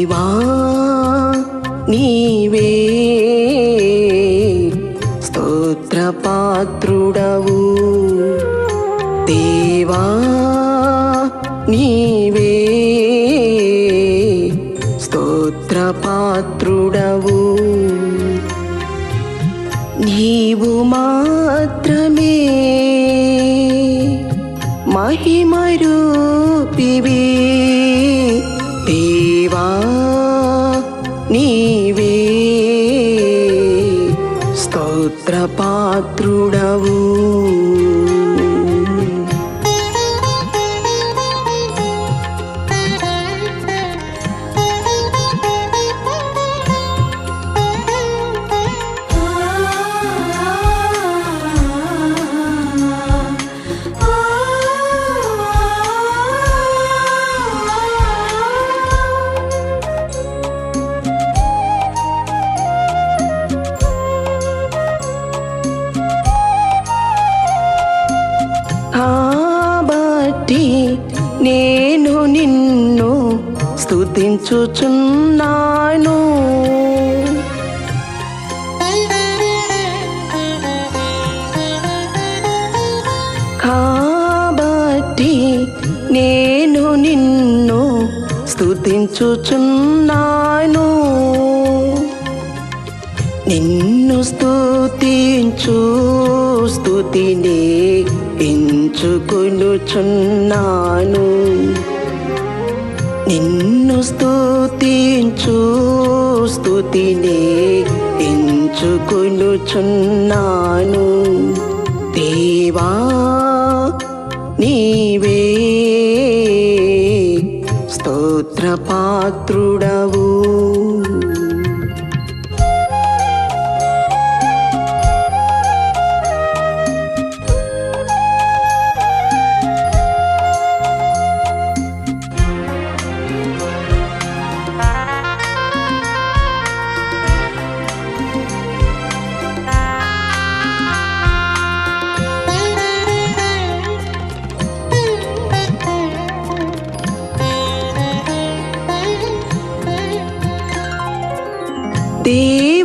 దేవా నీవే స్తోత్రపాత్రుడవు దేవా నీవే స్తోత్రపాత్రుడవు నీవు మాత్రమే మహిమరూపివి దేవా నీవే స్తోత్రపాత్రుడవు కాబట్టి నేను నిన్ను స్తుతించుచున్నాను కాబట్టి నేను నిన్ను స్తుతించుచున్నాను నిన్ను స్తుతించు స్తుతినే ఎంచుకొనుచున్నాను నిన్ను స్తుతించు స్తుతినే ఎంచుకొనుచున్నాను దేవా నీవే స్తోత్రపాత్రుడవు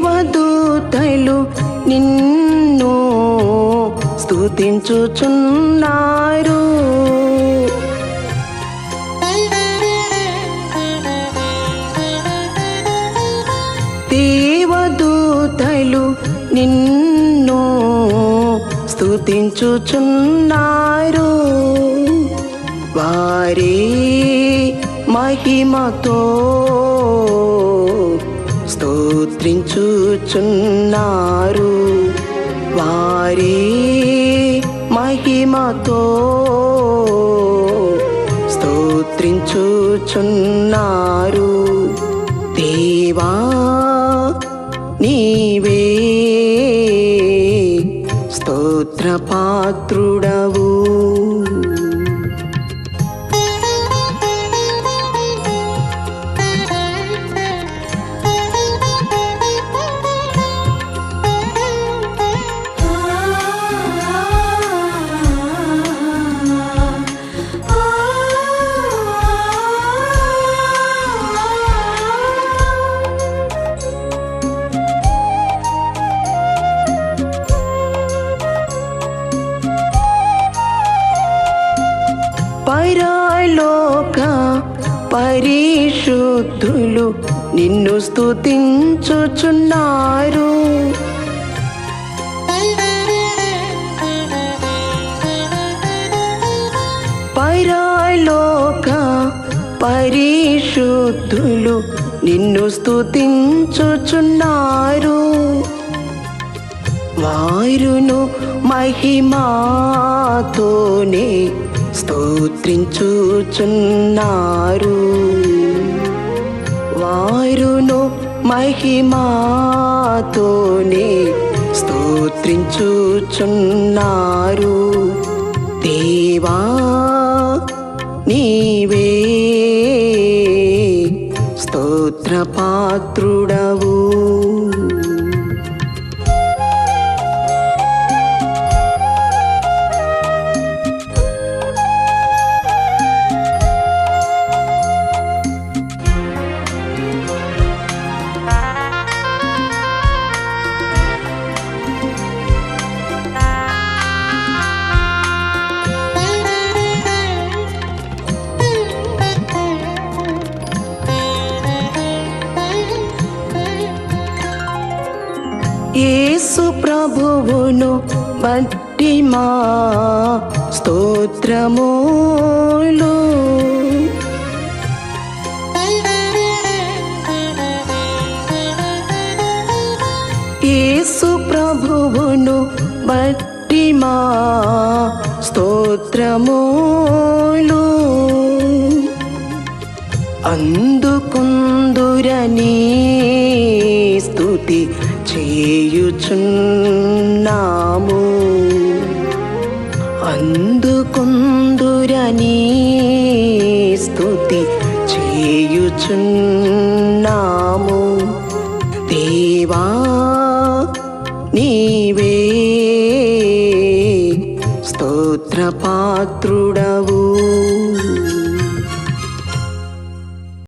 దేవదూతలు నిన్ను స్తుతించుచున్నారు దేవదూతలు నిన్ను స్తుతించుచున్నారు వారే మహిమతో స్తోత్రించుచున్నారు వారే మహిమతో స్తోత్రించుచున్నారు దేవా నీవే స్తోత్రపాత్రుడవు పరలోక పరిశుద్ధులు నిన్ను స్తుతించుచున్నారు పరలోక పరిశుద్ధులు నిన్ను స్తుతించుచున్నారు వారును మహిమాతోనే స్తోత్రించుచున్నారు వారును మహిమాతోనే స్తోత్రించుచున్నారు దేవా నీవే స్తోత్రపాత్రుడవు యేసు ప్రభువును బట్టి మా స్తోత్రములు. యేసు ప్రభువును బట్టి మా స్తోత్రములు. అందుకుందురని స్తుతి చేయుచున్నాము. అందుకుందురని స్తుతి చేయుచున్నాము. దేవా నీవే స్తోత్రపాత్రుడవు.